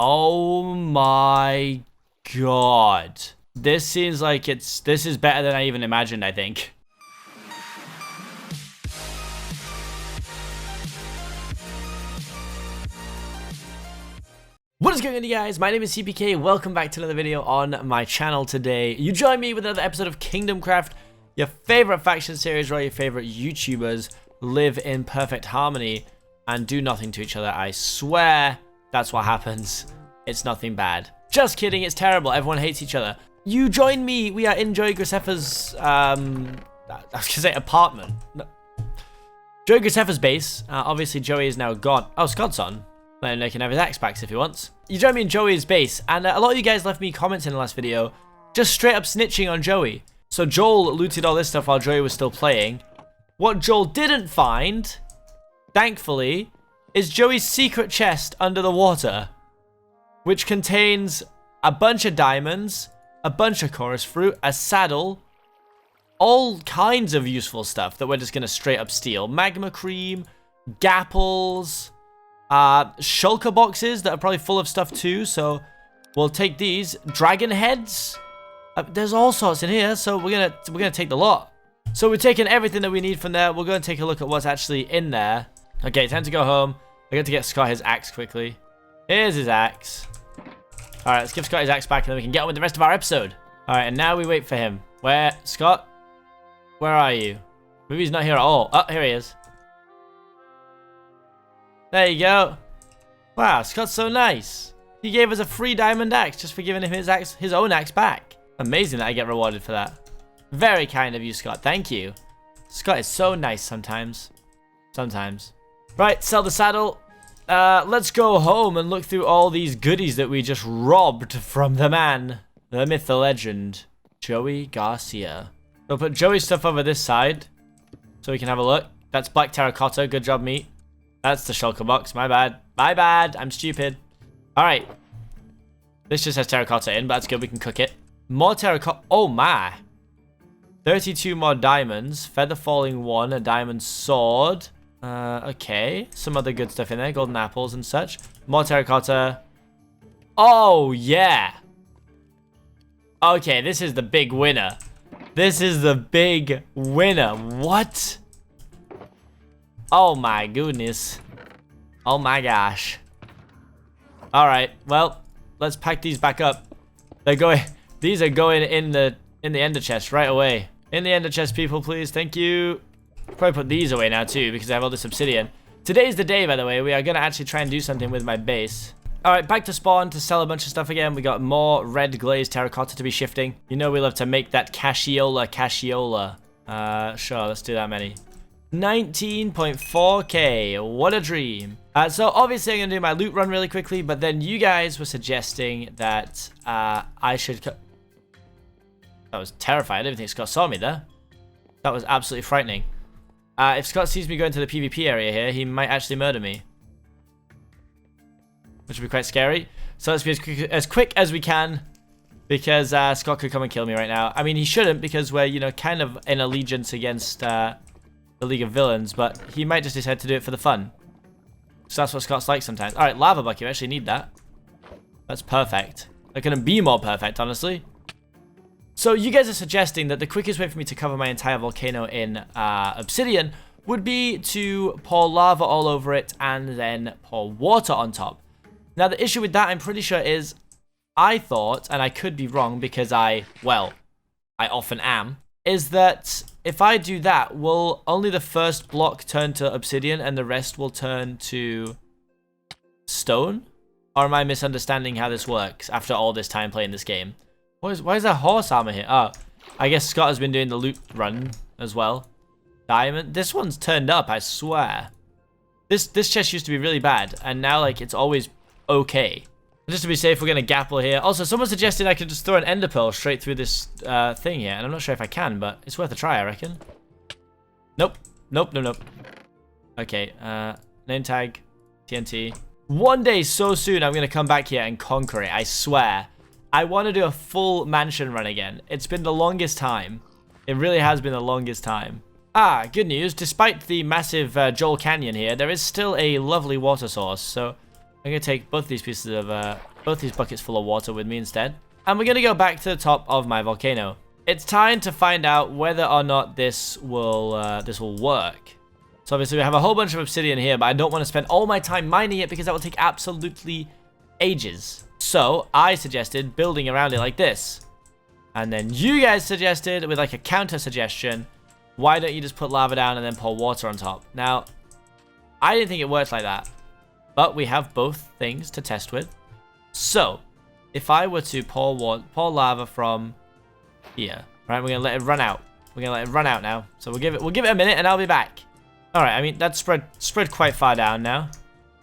Oh my god. This seems like this is better than I even imagined, I think. What is going on, you guys? My name is Seapeekay. Welcome back to another video on my channel today. You join me with another episode of Kingdomcraft, your favorite faction series where your favorite YouTubers live in perfect harmony and do nothing to each other. I swear that's what happens. It's nothing bad. Just kidding, it's terrible. Everyone hates each other. You join me. We are in Joey Graceffa's, I was gonna say apartment. No. Joey Graceffa's base. Obviously, Joey is now gone. Oh, Scott's on. Let him can have his axe back if he wants. You join me in Joey's base, and a lot of you guys left me comments in the last video, just straight up snitching on Joey. So Joel looted all this stuff while Joey was still playing. What Joel didn't find, thankfully, is Joey's secret chest under the water, which contains a bunch of diamonds, a bunch of chorus fruit, a saddle, all kinds of useful stuff that we're just gonna straight up steal. Magma cream, gapples, shulker boxes that are probably full of stuff too, so we'll take these. Dragon heads, there's all sorts in here, so we're gonna take the lot. So we're taking everything that we need from there. We're gonna take a look at what's actually in there. Okay, time to go home. I got to get Scott his axe quickly. Here's his axe. All right, let's give Scott his axe back, and then we can get on with the rest of our episode. All right, and now we wait for him. Where, Scott? Where are you? Maybe he's not here at all. Oh, here he is. There you go. Wow, Scott's so nice. He gave us a free diamond axe just for giving him his own axe back. Amazing that I get rewarded for that. Very kind of you, Scott. Thank you. Scott is so nice sometimes. Sometimes. Right, sell the saddle. Let's go home and look through all these goodies that we just robbed from the man, the myth, the legend, Joey Garcia. We'll put Joey's stuff over this side so we can have a look. That's black terracotta. Good job, meat. That's the shulker box. My bad. My bad. I'm stupid. All right. This just has terracotta in, but that's good. We can cook it. More terracotta. Oh, my. 32 more diamonds. Feather falling 1. A diamond sword. Okay. Some other good stuff in there. Golden apples and such. More terracotta. Oh, yeah. Okay, this is the big winner. This is the big winner. What? Oh my goodness. Oh my gosh. Alright, well, let's pack these back up. These are going in the ender chest right away. In the ender chest, people, please. Thank you. Probably put these away now too, because I have all this obsidian. Today's the day, by the way. We are gonna actually try and do something with my base. Alright, back to spawn to sell a bunch of stuff again. We got more red glazed terracotta to be shifting. You know we love to make that cassiola. Sure, let's do that many. 19.4k, what a dream. So obviously I'm gonna do my loot run really quickly, but then you guys were suggesting that I should that was terrifying. I didn't think Scott saw me there. That was absolutely frightening. If Scott sees me going to the PvP area here, he might actually murder me, which would be quite scary. So let's be as quick as we can, because Scott could come and kill me right now. I mean, he shouldn't, because we're, you know, kind of in allegiance against the League of Villains, but he might just decide to do it for the fun. So that's what Scott's like sometimes. All right, lava bucket. We actually need that. That's perfect. That couldn't be more perfect, honestly. So you guys are suggesting that the quickest way for me to cover my entire volcano in Obsidian would be to pour lava all over it and then pour water on top. Now, the issue with that, I'm pretty sure, is I thought, and I could be wrong because I often am, is that if I do that, will only the first block turn to obsidian and the rest will turn to stone? Or am I misunderstanding how this works after all this time playing this game? Why is there horse armor here? Oh, I guess Scott has been doing the loot run as well. Diamond. This one's turned up, I swear. This chest used to be really bad, and now, like, it's always okay. Just to be safe, we're going to gapple here. Also, someone suggested I could just throw an ender pearl straight through this thing here, and I'm not sure if I can, but it's worth a try, I reckon. Nope. Nope. Okay, name tag, TNT. One day so soon, I'm going to come back here and conquer it, I swear. I want to do a full mansion run again. It's been the longest time. It really has been the longest time. Good news. Despite the massive Joel Canyon here, there is still a lovely water source, so I'm going to take both these pieces of, both these buckets full of water with me instead. And we're going to go back to the top of my volcano. It's time to find out whether or not this will work. So obviously we have a whole bunch of obsidian here, but I don't want to spend all my time mining it because that will take absolutely ages. So I suggested building around it like this. And then you guys suggested with like a counter suggestion, why don't you just put lava down and then pour water on top? Now, I didn't think it worked like that, but we have both things to test with. So if I were to pour lava from here, right? We're gonna let it run out. We're gonna let it run out now. So we'll give it a minute, and I'll be back. All right. I mean, that's spread quite far down now,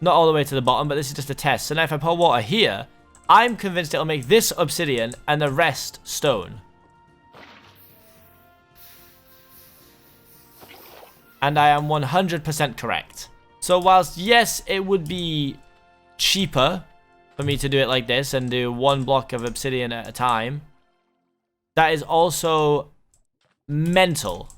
not all the way to the bottom, but this is just a test. So now if I pour water here, I'm convinced it'll make this obsidian and the rest stone. And I am 100% correct. So whilst yes, it would be cheaper for me to do it like this and do one block of obsidian at a time, that is also mental.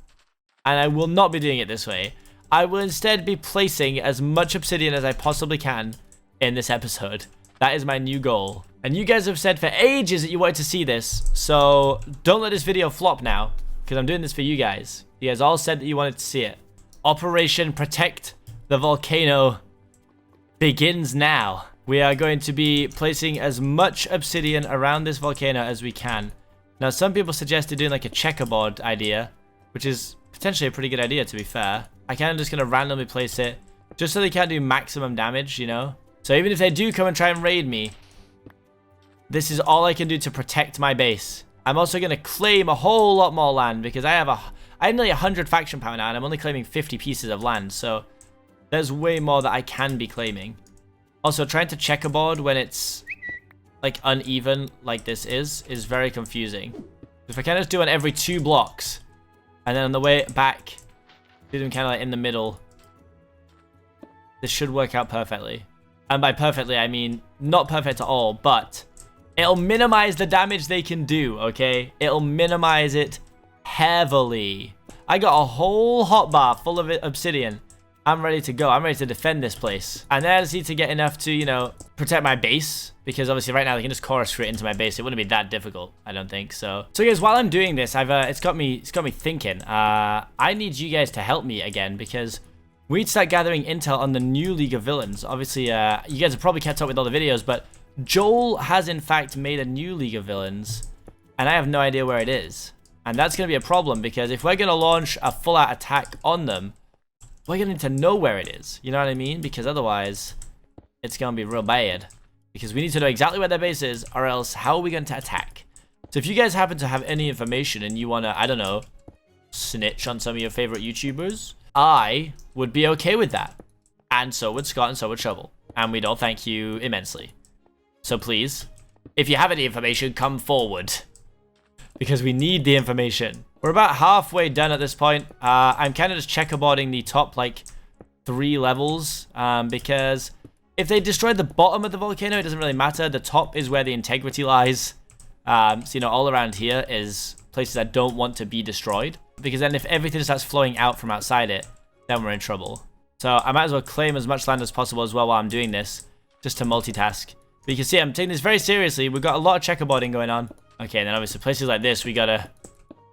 And I will not be doing it this way. I will instead be placing as much obsidian as I possibly can in this episode. That is my new goal. And you guys have said for ages that you wanted to see this. So don't let this video flop now, because I'm doing this for you guys. You guys all said that you wanted to see it. Operation Protect the Volcano begins now. We are going to be placing as much obsidian around this volcano as we can. Now, some people suggested doing like a checkerboard idea, which is potentially a pretty good idea, to be fair. I kind of just going to randomly place it just so they can't do maximum damage, you know? So even if they do come and try and raid me, this is all I can do to protect my base. I'm also going to claim a whole lot more land because I have nearly 100 faction power now, and I'm only claiming 50 pieces of land. So there's way more that I can be claiming. Also, trying to checkerboard when it's like uneven like this is very confusing. If I can just do one every 2 blocks, and then on the way back, do them kind of like in the middle, this should work out perfectly. And by perfectly, I mean not perfect at all, but it'll minimize the damage they can do, okay? It'll minimize it heavily. I got a whole hotbar full of obsidian. I'm ready to go. I'm ready to defend this place. And then I just need to get enough to, you know, protect my base. Because obviously right now they can just chorus straight into my base. It wouldn't be that difficult, I don't think. So guys, while I'm doing this, it's got me thinking. I need you guys to help me again because we need to start gathering intel on the new League of Villains. Obviously, you guys have probably kept up with all the videos, but Joel has in fact made a new League of Villains, and I have no idea where it is. And that's going to be a problem because if we're going to launch a full-out attack on them, we're going to need to know where it is. You know what I mean? Because otherwise, it's going to be real bad. Because we need to know exactly where their base is, or else how are we going to attack? So if you guys happen to have any information and you want to, I don't know, snitch on some of your favorite YouTubers, I would be okay with that. And so would Scott and so would Shovel. And we'd all thank you immensely. So please, if you have any information, come forward. Because we need the information. We're about halfway done at this point. I'm kind of just checkerboarding the top, like, 3 levels. Because if they destroy the bottom of the volcano, it doesn't really matter. The top is where the integrity lies. So, you know, all around here is places I don't want to be destroyed. Because then if everything starts flowing out from outside it, then we're in trouble. So I might as well claim as much land as possible as well while I'm doing this. Just to multitask. But you can see I'm taking this very seriously. We've got a lot of checkerboarding going on. Okay, and then obviously places like this, we gotta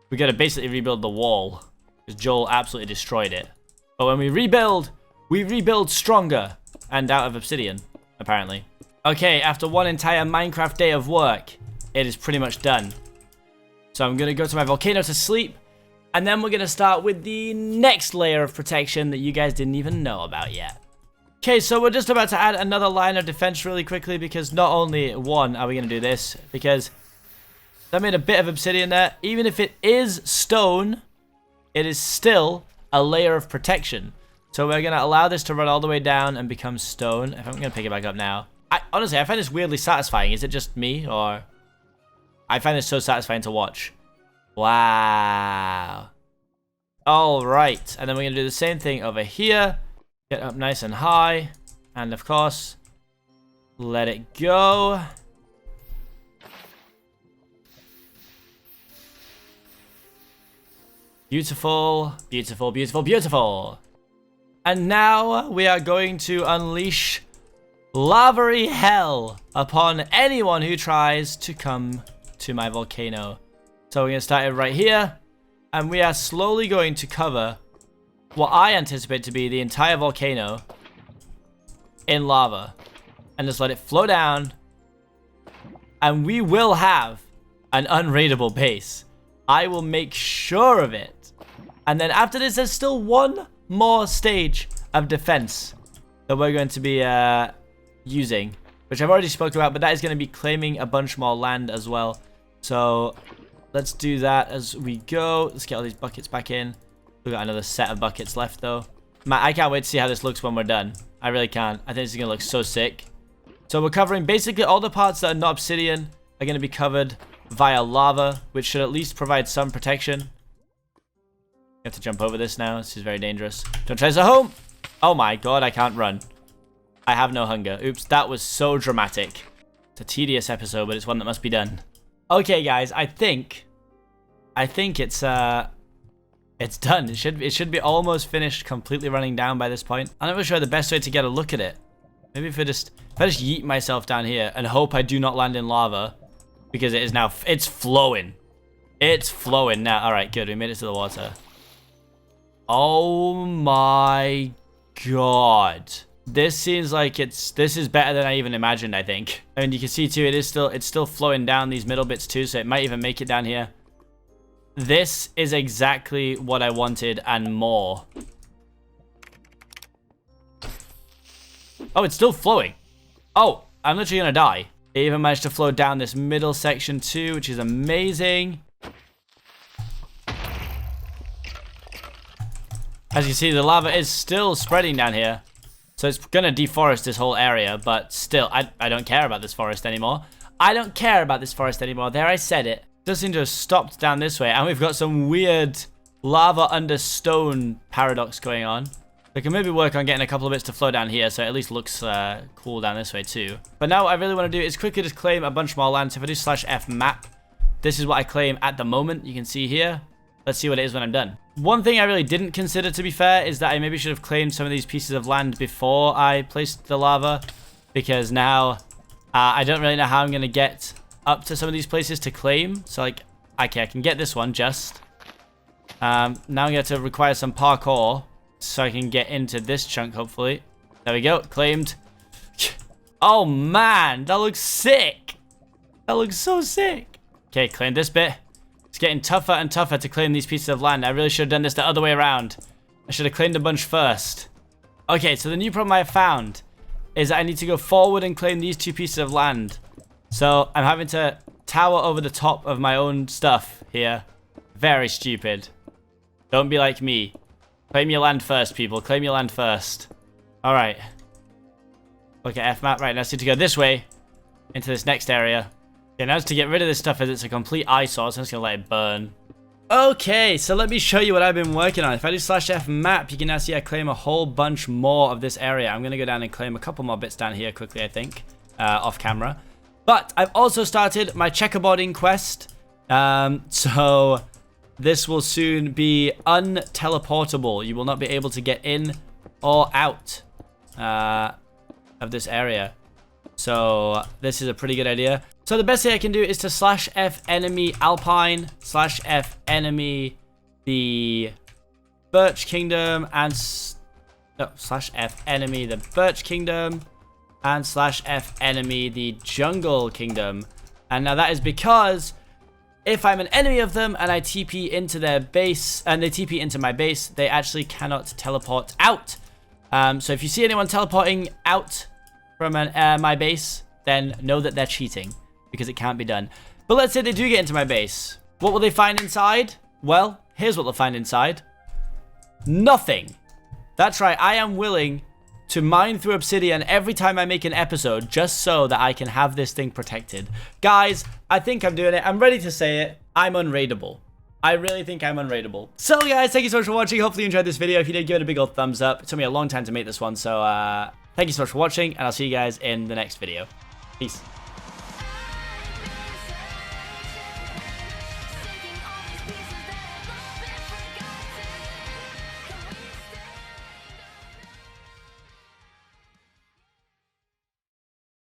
basically rebuild the wall. Because Joel absolutely destroyed it. But when we rebuild stronger. And out of obsidian, apparently. Okay, after one entire Minecraft day of work, it is pretty much done. So I'm gonna go to my volcano to sleep. And then we're gonna start with the next layer of protection that you guys didn't even know about yet. Okay, so we're just about to add another line of defense really quickly. Because not only, one, are we gonna do this, because that made a bit of obsidian there. Even if it is stone, it is still a layer of protection. So we're going to allow this to run all the way down and become stone. If I'm going to pick it back up now. Honestly, I find this weirdly satisfying. Is it just me, or? I find this so satisfying to watch. Wow. All right. And then we're going to do the same thing over here. Get up nice and high. And of course, let it go. Beautiful, beautiful, beautiful, beautiful. And now we are going to unleash lavery hell upon anyone who tries to come to my volcano. So we're going to start it right here. And we are slowly going to cover what I anticipate to be the entire volcano in lava. And just let it flow down. And we will have an unraidable base. I will make sure of it. And then after this, there's still one more stage of defense that we're going to be using, which I've already spoke about, but that is going to be claiming a bunch more land as well. So let's do that as we go. Let's get all these buckets back in. We've got another set of buckets left though. Man, I can't wait to see how this looks when we're done. I really can't. I think this is going to look so sick. So we're covering basically all the parts that are not obsidian are going to be covered via lava, which should at least provide some protection. You have to jump over this now. This is very dangerous. Don't try this at home. Oh my god, I can't run. I have no hunger. Oops, that was so dramatic. It's a tedious episode, but it's one that must be done. Okay, guys, I think it's done. It should be almost finished, completely running down by this point. I'm not really sure the best way to get a look at it. Maybe if I just yeet myself down here and hope I do not land in lava, because it is now, it's flowing. It's flowing now. All right, good. We made it to the water. Oh my god. This seems like this is better than I even imagined, I think. I mean, you can see too, it's still flowing down these middle bits too, so it might even make it down here. This is exactly what I wanted and more. Oh, it's still flowing. Oh, I'm literally gonna die. It even managed to flow down this middle section too, which is amazing. As you see, the lava is still spreading down here. So it's gonna deforest this whole area, but still, I don't care about this forest anymore. I don't care about this forest anymore. There, I said it. It does seem to have stopped down this way, and we've got some weird lava under stone paradox going on. We can maybe work on getting a couple of bits to flow down here, so it at least looks cool down this way too. But now what I really want to do is quickly just claim a bunch more land. So if I do /F map, this is what I claim at the moment. You can see here. Let's see what it is when I'm done. One thing I really didn't consider, to be fair, is that I maybe should have claimed some of these pieces of land before I placed the lava, because now I don't really know how I'm going to get up to some of these places to claim. So like, okay, I can get this one just. Now I'm going to require some parkour so I can get into this chunk, hopefully. There we go, claimed. Oh man, that looks sick. That looks so sick. Okay, claim this bit. It's getting tougher and tougher to claim these pieces of land. I really should have done this the other way around. I should have claimed a bunch first. Okay, so the new problem I have found is that I need to go forward and claim these two pieces of land. So I'm having to tower over the top of my own stuff here. Very stupid. Don't be like me. Claim your land first, people. Claim your land first. Alright. Look at F-map. Right, now I need to go this way into this next area. Okay, now it's to get rid of this stuff as it's a complete eyesore, so I'm just going to let it burn. Okay, so let me show you what I've been working on. If I do /F map, you can now see I claim a whole bunch more of this area. I'm going to go down and claim a couple more bits down here quickly, I think, off camera. But I've also started my checkerboarding quest. So this will soon be unteleportable. You will not be able to get in or out of this area. So this is a pretty good idea. So the best thing I can do is to /F enemy Alpine, /F enemy the Birch Kingdom, and /F enemy the Birch Kingdom, and /F enemy the Jungle Kingdom. And now that is because if I'm an enemy of them and I TP into their base, and they TP into my base, they actually cannot teleport out. So if you see anyone teleporting out from my base, then know that they're cheating, because it can't be done. But let's say they do get into my base. What will they find inside? Well, here's what they'll find inside. Nothing. That's right, I am willing to mine through Obsidian every time I make an episode, just so that I can have this thing protected. Guys, I think I'm doing it. I'm ready to say it. I'm unraidable. I really think I'm unraidable. So guys, thank you so much for watching. Hopefully you enjoyed this video. If you did, give it a big old thumbs up. It took me a long time to make this one, so thank you so much for watching, and I'll see you guys in the next video. Peace.